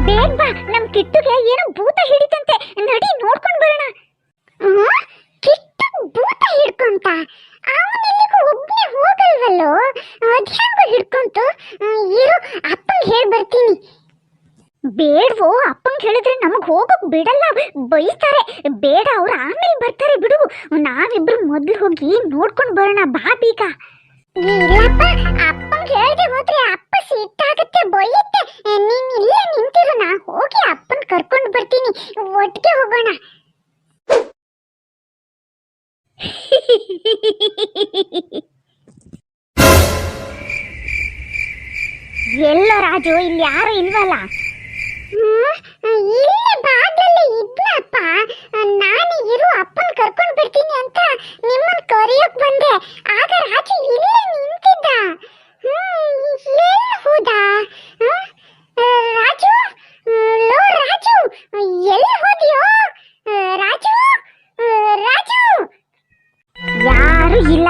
ಬೇಗ ಬಾ, ನಮ್ ಕಿಟ್ಟುಗೆ ಏನೋ ಭೂತ ಹಿಡಿತಂತೆ. ನಡಿ ನೋಡ್ಕೊಂಡ್ ಬರೋಣ. ಕಿಟ್ಟು ಭೂತ ಹಿಡ್ಕೊಂತ? ಅವನೆಲ್ಲಿಗೂ ಒಬ್ಬನೇ ಹೋಗಲ್ವಲ್ಲೋ, ಅದ್ಯಾಂಗೋ ಹಿಡ್ಕೊಂತು. ಇರು, ಅಪ್ಪಂಗೆ ಹೇಳಿ ಬರ್ತೀನಿ. ಬೇಡವೋ, ಅಪ್ಪಂಗೆ ಹೇಳಿದ್ರೆ ನಮಗ್ ಹೋಗಕ್ ಬಿಡಲ್ಲ, ಬೈತಾರೆ. ಬೇಡ, ಅವ್ರು ಆಮೇಲೆ ಬರ್ತಾರೆ ಬಿಡು. ನಾವಿಬ್ರು ಮೊದ್ಲು ಹೋಗಿ ನೋಡ್ಕೊಂಡ್ ಬರೋಣ, ಬಾ ಬೀಗ. ಇಲ್ಲಪ್ಪ, ಅಪ್ಪಂಗೆ ಹೇಳ್ದೆ ಹೋದ್ರೆ ಅಪ್ಪ ಸಿಟ್ಟಾಗತ್ತೆ, ಬೈಯುತ್ತೆ. ನೀನ್ ಇಲ್ಲೇ ನಿಂತಿರು, ನಾ ಹೋಗಿ ಅಪ್ಪನ್ ಕರ್ಕೊಂಡು ಬರ್ತೀನಿ, ಒಟ್ಟಿಗೆ ಹೋಗೋಣ. ಎಲ್ಲೋ ರಾಜು, ಇಲ್ಲಿ ಯಾರು ಇಲ್ವಲ್ಲ? ಇಲ್ಲೇ ಬಾಗ್ಲಲ್ಲಿ ಇದ್ನಪ್ಪ. ನಾನು ಇರು, ಅಪ್ಪನ್ ಕರ್ಕೊಂಡು ಬರ್ತೀನಿ ಅಂತ ನಿಮ್ಮನ್ ಕರೆಯೋಕ್ ಬಂದೆ. ಆಗ ರಾಜು ಇಲ್ಲೇ ನಿಂತಿದ್ದ. ಎಲ್ಲಿ ಹೋದ ರಾಜು? ಲೋ ರಾಜು, ಎಲ್ಲಿ ಹೋದ್ಯೋ ರಾಜು? ರಾಜು ಯಾರು ಇಲ್ಲ.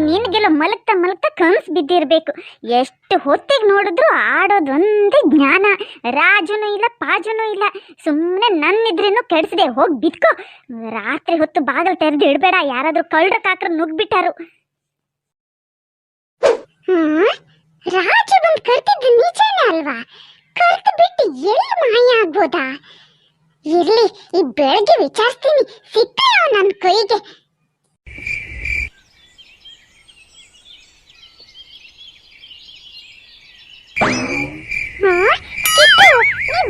ನಿನ್ಗೆಲ್ಲ ಮಲಗ್ತಾ ಮಲಗ್ತಾ ಕನ್ಸ್ ಬಿದ್ದಿರ್ಬೇಕು. ಎಷ್ಟು ಹೊತ್ತಿಗೆ ನೋಡಿದ್ರು ಆಡೋದೊಂದೇ ಜ್ಞಾನ. ರಾಜುನೂ ಇಲ್ಲ, ಪಾಜುನೂ ಇಲ್ಲ. ಸುಮ್ಮನೆ ನನ್ನಿದ್ರೇನು ಕೆಡಿಸಿದೆ, ಹೋಗಿ ಬಿತ್ಕೋ. ರಾತ್ರಿ ಹೊತ್ತು ಬಾಗಿಲು ತೆರೆದು ಇಡಬೇಡ, ಯಾರಾದ್ರೂ ಕಳ್ಳರ ಕಾಕ್ರ ನುಗ್ಬಿಟ್ಟಾರು. ರಾಜು ಬಂದು ಕರ್ತಿದ್ದು ನಿಜನೇ ಅಲ್ವಾ? ಕರ್ತು ಬಿಟ್ಟು ಎಲ್ಲಿ ಮಾಯ ಆಗ್ಬೋದಾ? ಇರ್ಲಿ, ಈ ಬೆಳಗ್ಗೆ ವಿಚಾರಿಸ್ತೀನಿ, ಸಿಕ್ಕೇ ನನ್ನ ಕೈಗೆ.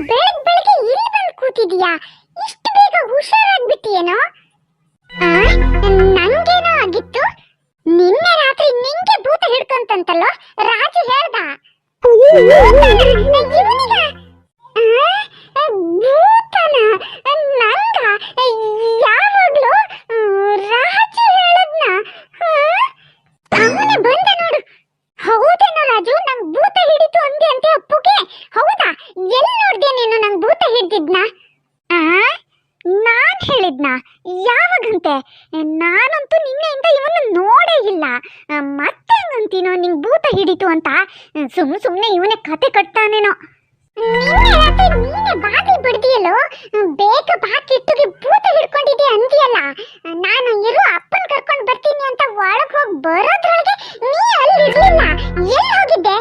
ಬೆಳಗ್ಗೆ ಇಲ್ಲಿ ಬಂದು ಕೂತಿದೀಯಾ? ಇಷ್ಟು ಬೇಗ ಹುಷಾರಾಗ್ಬಿಟ್ಟಿಯೇನೋ? ನಂಗೇನೋ ಆಗಿತ್ತು. ನಿನ್ನೆ ರಾತ್ರಿ ನಿಂಗೆ ಭೂತ ಹಿಡ್ಕೊಂತಂತಲ್ಲೋ ರಾಜು ಹೇಳ್ದ. ಭೂತನ ನಂಗ ಯಾವಾಗ್ಲೂ ರಾಜು ಹೇಳದ್ನ? ಅವನೇ ಬಂದ ನೋಡು. ಹೌದೇನೋ ರಾಜು, ನಂಗ್ ಭೂತ ಹಿಡಿತು ಅಂದೆ ಅಂತೆ ಅಪ್ಪುಗೆ. ಹೌದಾ? ಎಲ್ಲಿ ನೋಡ್ದೆ ನೀನು ನಂಗ್ ಭೂತ ಹಿಡ್ದಿದ್ನ? ನಾನ್ ಹೇಳಿದ್ನ? ಯಾವಾಗಂತೆ? ನಾನಂತೂ ನಿನ್ನೆಯಿಂದ ಇವನು ನೋಡೇ ಇಲ್ಲ. ಮತ್ತೆ ಹಂಗಂತೀನೋ ನಿಂಗ್ ಭೂತ ಹಿಡಿತು ಅಂತ? ಸುಮ್ನೆ ಇವನೇ ಕತೆ ಕಟ್ತಾನೇನೋ. ನಿನ್ನೆ ರಾತ್ರಿ ನೀನೆ ಬಾಗಿಲು ಬಡ್ದಿಯಲ್ಲೋ, ಬೇಗ ಬಾಕಿಟ್ಟುಗೆ ಭೂತ ಹಿಡ್ಕೊಂಡಿದ್ದೆ ಅಂದಿಯಲ್ಲ. ನಾನು ಇರು, ಅಪ್ಪನ್ ಕರ್ಕೊಂಡು ಬರ್ತೀನಿ ಅಂತ ಒಳಗ್ ಹೋಗಿ ಬರೋದ್ರೊಳಗೆ ನೀ ಅಲ್ಲಿರ್ಲಿಲ್ಲ. ಎಲ್ಲಿ ಹೋಗಿದ್ದೆ?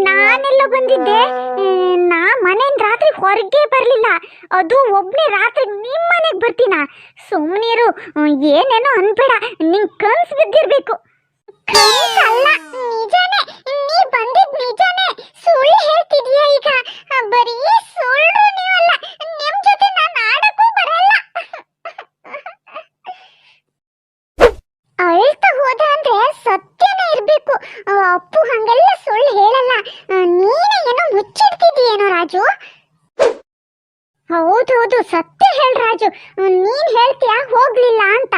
ನಾನೆಲ್ಲ ಬಂದಿದ್ದೆ? ನಾ ಮನೆಯಿಂದ ರಾತ್ರಿ ಹೊರಗೆ ಬರ್ಲಿಲ್ಲ. ಅದು ಒಬ್ನೇ ರಾತ್ರಿ ನಿಮ್ ಮನೆಗ್ ಬರ್ತೀನ? ಸುಮ್ನಿರು, ಏನೇನೋ ಅನ್ಬೇಡ. ನಿಂಗ್ ಕನ್ಸ್ ಬಿದ್ದಿರ್ಬೇಕು. ಕನ್ಸಲ್ಲ, ನಿಜಾನೇ. ನೀ ಬಂದಿದ್ ನಿಜಾನೇ. ಸುಳ್ಳು ಹೇಳ್ತಿದ್ಯಾ ಈಗ? ಬರೀ ಸುಳ್ಳು ನೀವಲ್ಲ, ನಿಮ್ ಜೊತೆ ನಾನು ಆಡಕ್ಕೂ ಬರಲ್ಲ. ಅಳ್ತಾ ಹೋದ ಅಂದ್ರೆ ಸತ್ಯನೇ ಇರ್ಬೇಕು. ಅಪ್ಪು ಹಂಗೆಲ್ಲ ಸುಳ್ಳು ಹೇಳಲ್ಲ. ನೀನೇ ಏನೋ ಮುಚ್ಚಿಡ್ತಿದೀಯೇನೋ ರಾಜು? ಹೌದೌದು, ಸತ್ಯ ಹೇಳ್ ರಾಜು. ನೀನ್ ಹೇಳ್ತೀಯ ಹೋಗ್ಲಿಲ್ಲ ಅಂತ.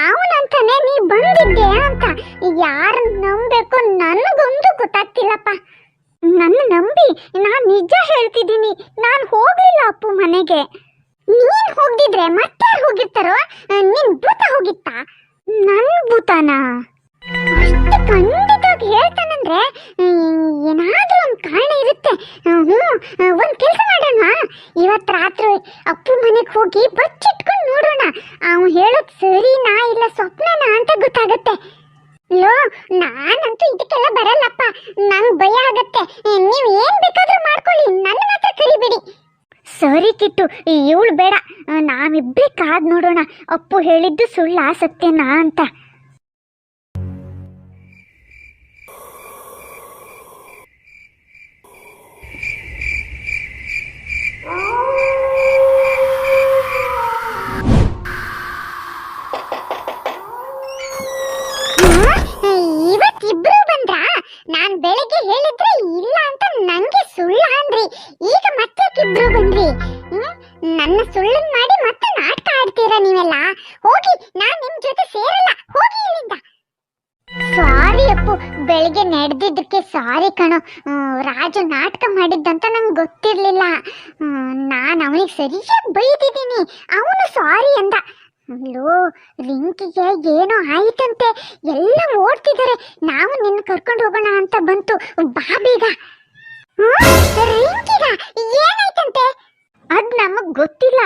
ಅವನಂತಾನೆ ನೀ ಬಂದಿದ್ದೆ ಅಂತ. ಯಾರು ನಂಬೇಕು ನನಗೊಂದು ಗೊತ್ತಾಗ್ತಿಲ್ಲಪ್ಪ. ನನ್ನ ನಂಬಿ, ನಾನ್ ನಿಜ ಹೇಳ್ತಿದ್ದೀನಿ. ನಾನ್ ಹೋಗ್ಲಿಲ್ಲ ಅಪ್ಪು ಮನೆಗೆ. ನೀನ್ ಹೋಗಿದ್ರೆ ಮತ್ತೆ ಹೋಗಿರ್ತಾರೋ? ನಿನ್ ಭೂತ ಹೋಗಿತ್ತ? ನನ್ ಭೂತನ? ಅಷ್ಟು ಖಂಡಿತವಾಗಿ ಹೇಳ್ತಾನಂದ್ರೆ ಏನಾದ್ರೂ ಒಂದ್ ಕಾರಣ ಇರುತ್ತೆ. ಒಂದ್ ಕೆಲಸ ಮಾಡೋಣ, ಇವತ್ ರಾತ್ರಿ ಅಪ್ಪು ಮನೆಗ್ ಹೋಗಿ ಬಚ್ಚಿಟ್ಕೊಂಡು ನೋಡೋಣ. ಅವನು ಹೇಳೋದ್ ಸರಿನಾ ಇಲ್ಲ ಸ್ವಪ್ನನಾ ಅಂತ ಗೊತ್ತಾಗತ್ತೆ. ಲೋ, ನಾನಂತೂ ಇದಕ್ಕೆಲ್ಲ ಬರಲ್ಲಪ್ಪ, ನಂಗ್ ಭಯ ಆಗತ್ತೆ. ನೀವ್ ಏನ್ ಬೇಕಾದ್ರೂ ಮಾಡ್ಕೊಳ್ಳಿ, ನನ್ನ ಮಾತ್ರ ಕರಿಬೇಡಿ. ಸರಿ ಕಿಟ್ಟು, ಇವಳು ಬೇಡ. ನಾವಿಬ್ರೇ ಕಾದ್ ನೋಡೋಣ, ಅಪ್ಪು ಹೇಳಿದ್ದು ಸುಳ್ಳ ಸತ್ಯನಾ ಅಂತ. ಇವತ್ತಿಬ್ರು ಬಂದ್ರ? ನಾನ್ ಬೆಳಗ್ಗೆ ಹೇಳಿದ್ರೆ ಇಲ್ಲ ಅಂತ ನಂಗೆ ಸುಳ್ಳ ಅಂದ್ರಿ. ಈಗ ಮತ್ತೆ ಇಬ್ರು ಬಂದ್ರಿ. ನನ್ನ ಸುಳ್ಳನ್ ಮಾಡಿ ಮತ್ತೆ ನಾಟಕ ಆಡ್ತೀರಾ ನೀವೆಲ್ಲ. ಹೋಗಿ, ನಾನ್ ನಿಮ್ ಜೊತೆ ಸೇರಲ್ಲ. ಹೋಗಿ ಇಲ್ಲಿಂದ. ಸಾರಿ ಅಪ್ಪು, ಬೆಳಿಗ್ಗೆ ನಡೆದಿದ್ದಕ್ಕೆ ಸಾರಿ ಕಣೋ. ರಾಜು ನಾಟಕ ಮಾಡಿದ್ದಂತ ನಂಗೆ ಗೊತ್ತಿರ್ಲಿಲ್ಲ. ನಾನು ಅವನಿಗೆ ಸರಿಯಾಗಿ ಬೈದಿದ್ದೀನಿ. ಅವನು ಸಾರಿ ಅಂದ. ಅಲ್ಲೋ, ರಿಂಕಿಗೆ ಏನೋ ಆಯ್ತಂತೆ, ಎಲ್ಲ ಓಡ್ತಿದ್ದಾರೆ. ನಾವು ನಿನ್ನ ಕರ್ಕೊಂಡು ಹೋಗೋಣ ಅಂತ ಬಂತು. ಬಾ ಬೇಗ. ರಿಂಕಿಗ ಏನಾಯ್ತಂತೆ? ಅದ್ ನಮಗ್ ಗೊತ್ತಿಲ್ಲ.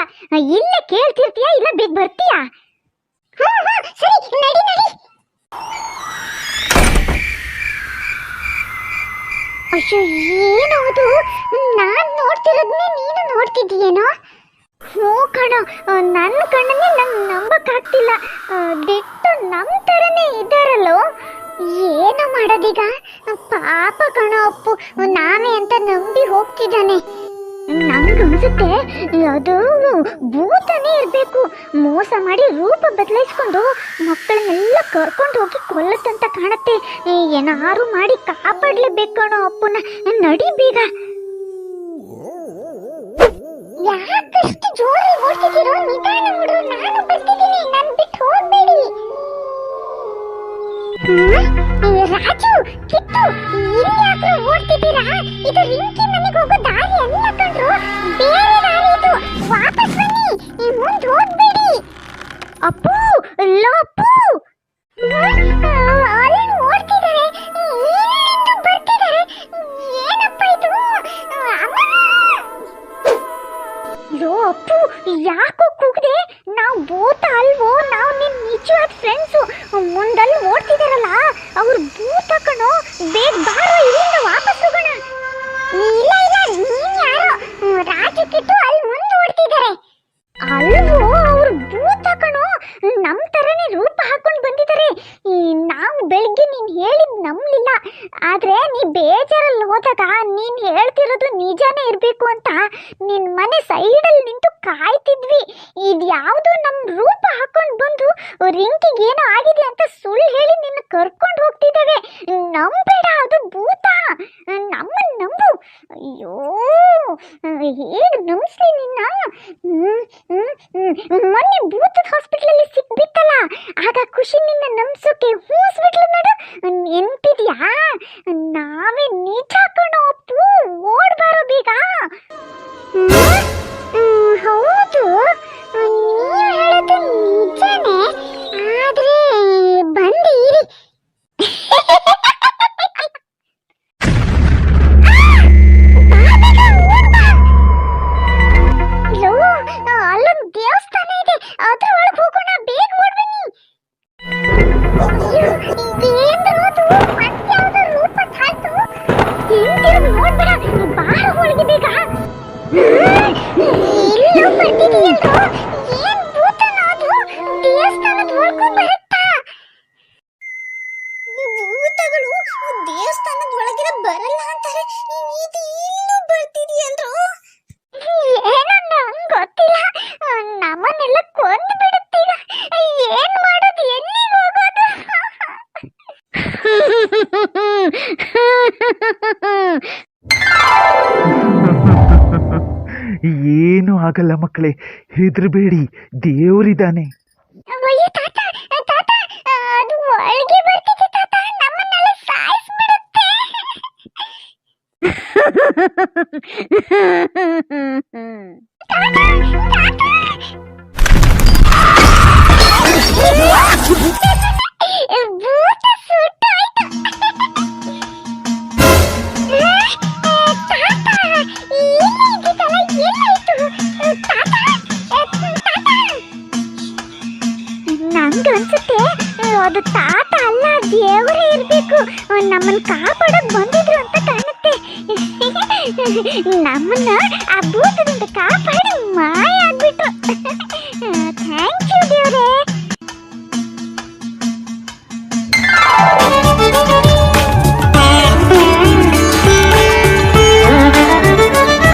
ಇಲ್ಲೇ ಕೇಳ್ತಿರ್ತೀಯಾ ಇಲ್ಲ ಬೇಗ ಬರ್ತೀಯಾ? ಸರಿ ನಡಿ ನಡಿ. ಅಯ್ಯೋ ಏನೋ ಅದು, ನಾನ್ ನೋಡ್ತಿರೋದ್ನೇ ನೀನು ನೋಡ್ತಿದ್ದೀಯೇನೋ? ಹ್ಞೂ ಕಣ, ನನ್ನ ಕಣ್ಣನ್ನೇ ನಂಗೆ ನಂಬಕ್ಕಾಗ್ತಿಲ್ಲ. ದಿಟ್ಟು ನಮ್ಮ ಥರನೇ ಇದ್ದಾರಲ್ಲೋ. ಏನು ಮಾಡೋದೀಗ? ಪಾಪ ಕಣ ಅಪ್ಪು, ನಾವೇ ಅಂತ ನಂಬಿ ಹೋಗ್ತಿದ್ದಾನೆ. ನಂಗನ್ಸುತ್ತೆ ಅದು ಭೂತನೇ ಇರಬೇಕು. ಮೋಸ ಮಾಡಿ ರೂಪ ಬದಲಾಯಿಸ್ಕೊಂಡು ಮಕ್ಕಳನ್ನೆಲ್ಲ ಕರ್ಕೊಂಡು ಹೋಗಿ ಕೊಲ್ಲತ್ತಂತ ಕಾಣತ್ತೆ. ಏನಾರು ಮಾಡಿ ಕಾಪಾಡ್ಲೇಬೇಕು ಕಣೋ ಅಪ್ಪನ. ನಡಿ ಬೇಗ. ಯಾಕಷ್ಟು ಜೋರಾಗಿ ಓಡ್ತಿದ್ದೀರೋ? ನಿಧಾನ ಓಡು, ನಾನು ಬರ್ತಿದ್ದೀನಿ, ನನ್ ಬಿಟ್ಟು ಹೋಗ್ಬೇಡಿ. ರಾಜು, ಕಿತ್ತು, ಇಲ್ಲಿ ಯಾಕೆ ಓಡ್ತಿದ್ದೀರಾ? ಇದು ರಿಂಕಿ ಮನೆಗೆ ಹೋಗೋ ದಾರಿ ಅಲ್ಲ ಕಣ್ರು, ಬೇರೆ ದಾರಿ ಇದು. ವಾಪಸ್ ಬನ್ನಿ, ಮುಂದೆ ಹೋಗ್ಬೇಡಿ. ಅಪ್ಪು, ಲೋ ಅಪ್ಪು, ಅಲ್ಲಿ ಓಡ್ತಿದ್ದಾರೆ, ಇಲ್ಲಿಂದ ಬರ್ತಿದ್ದಾರೆ. ಏನಪ್ಪ ಇದು? ಲೋ ಅಪ್ಪು, ಯಾಕೋ ಕೂಗಿದೆ? ನಾವು ಭೂತ ಅಲ್ವೋ? ನಾವು ನಿನ್ ನಿಜವಾದ ಫ್ರೆಂಡ್ಸು. ಮುಂದಲ್ಲಿ ಓಡ್ತಿದಾರಲ್ಲ ಅವ್ರು ಭೂತ ಕಣೋ. ಬೇಗ ಬಾರೋ, ಇಲ್ಲಿಂದ ವಾಪಸ್ ಹೋಗೋಣ. ಇಲ್ಲ ಇಲ್ಲ, ನೀನ್ ಯಾರೋ? ರಾಜು ಕಿಟ್ಟು ಅಲ್ಲಿ ಮುಂದೆ ಓಡ್ತಿದ್ದಾರೆ. ಅಲ್ವೋ, ಅವ್ರು ಭೂತ ಕಣೋ. ನಮ್ ತರನೇ ರೂಪ ಹಾಕೊಂಡು ಬಂದಿದ್ದಾರೆ. ನಾವು ಬೆಳಿಗ್ಗೆ ನೀನ್ ಹೇಳಿದ್ ನಂಬಲಿಲ್ಲ. ಆದ್ರೆ ನೀ ಬೇಜಾರಲ್ಲಿ ಹೋದಾಗ ನೀನ್ ಹೇಳ್ತಿರೋದು ನಿಜಾನೇ ಇರ್ಬೇಕು ಅಂತ ನಿನ್ ಮನೆ ಸೈಡಲ್ಲಿ ನಿಂತು ಕಾಯ್ತಿದ್ವಿ. ಇದ್ಯಾವುದೋ ನಮ್ ರೂಪ ಹಾಕೊಂಡು ಬಂದು ರಿಂಕಿಗೆ ಏನೋ ಆಗಿದೆ ಅಂತ ಸುಳ್ಳು ಹೇಳಿ ನಿನ್ನ ಕರ್ಕೊಂಡು ಹೋಗ್ತಿದ್ದಾವೆ. ನಂಬೇಡ, ಅದು ಭೂತ. ನಮ್ಮನ್ನ ನಂಬು. ಅಯ್ಯೋ, ಹೇಗ್ ನಂಬಿಸ್ಲಿ ನಿನ್ನ? ಮೊನ್ನೆ ಭೂತದ ಹಾಸ್ಪಿಟ್ಲಲ್ಲಿ ಸಿಕ್ಬಿತ್ತಲ್ಲ, ಆಗ ಖುಷಿ ನಿನ್ನ ನಂಬಿಸೋಕೆ ಹೂಸ್ಬಿಟ್ಲು ನೋಡು. ನೆನ್ಪಿದ್ಯಾ? ನಾವೇ ನಿಜ ಕಣೋ ಅಪ್ಪು, ಓಡ್ಬಾರೋ ಬೇಗ. ಹೌದು, ನೀವು ಹೇಳೋದು ನಿಜಾನೇ. ಆದ್ರೆ ಬಂದು ಇರಿ. ಅಲ್ಲೊಂದು ದೇವಸ್ಥಾನ ಇದೆ, ಅದ್ರ ಒಳಗೆ ಹೋಗೋಣ. ಬೇಗ ಓಡ್ಬನ್ನಿ. ಇದೇನ್ರೋದು? ಮತ್ಯಾವ್ದೋ ರೂಪ ತಾಯ್ತು. ಹಿಂದಿರುಗಿ ನೋಡ್ಬೇಡ, ಬಾರ ಒಳಗೆ ಬೇಗ. ಇಲ್ಲೂ ಬರ್ತಿದೀಯಲ್ರೋ? ಏನ್ ಭೂತನೋ ಅದು? ದೇವಸ್ಥಾನದ ಒಳಗೂ ಬರುತ್ತಾ? ಈ ಭೂತಗಳು ದೇವಸ್ಥಾನದ ಒಳಗಿನ ಬರಲ್ಲ ಅಂತಾರೆ, ಇದು ಇಲ್ಲೂ ಬರ್ತಿದೀಯಲ್ರೋ? ಏನೋ ನಂಗೆ ಗೊತ್ತಿಲ್ಲ. ನಮ್ಮನ್ನೆಲ್ಲ ಕೊಂದು ಬಿಡುತ್ತೀಗ. ಏನ್ ಮಾಡೋದು? ಎಲ್ಲಿಗೆ ಹೋಗೋದು? ಏನು ಆಗಲ್ಲ ಮಕ್ಕಳೇ, ಹೆದರಬೇಡಿ, ದೇವರಿದ್ದಾನೆ. ಅಯ್ಯೋ ತಾತ, ತಾತ, ಅದು ಒಳಗೆ ಬರ್ತಿದೆ ತಾತ, ನಮ್ಮನ್ನೆಲ್ಲ ಸಾಯಿಸ್ಬಿಡುತ್ತೆ. ಭೂತ ಸುಟ್ಟಾಯ್ತು. ನಂಗನ್ಸುತ್ತೆ ಅದು ತಾತ ಅಲ್ಲ, ದೇವರೇ ಇರ್ಬೇಕು. ನಮ್ಮನ್ನ ಕಾಪಾಡಕ್ ಬಂದಿದ್ರು ಅಂತ ಕಾಣುತ್ತೆ. ನಮ್ಮನ್ನ ಆ ಭೂತದಿಂದ ಕಾಪಾಡಿ ಮಾಯ ಆಗ್ಬಿಟ್ರು. ಥ್ಯಾಂಕ್ ಯು ದೇವ್ರೇ.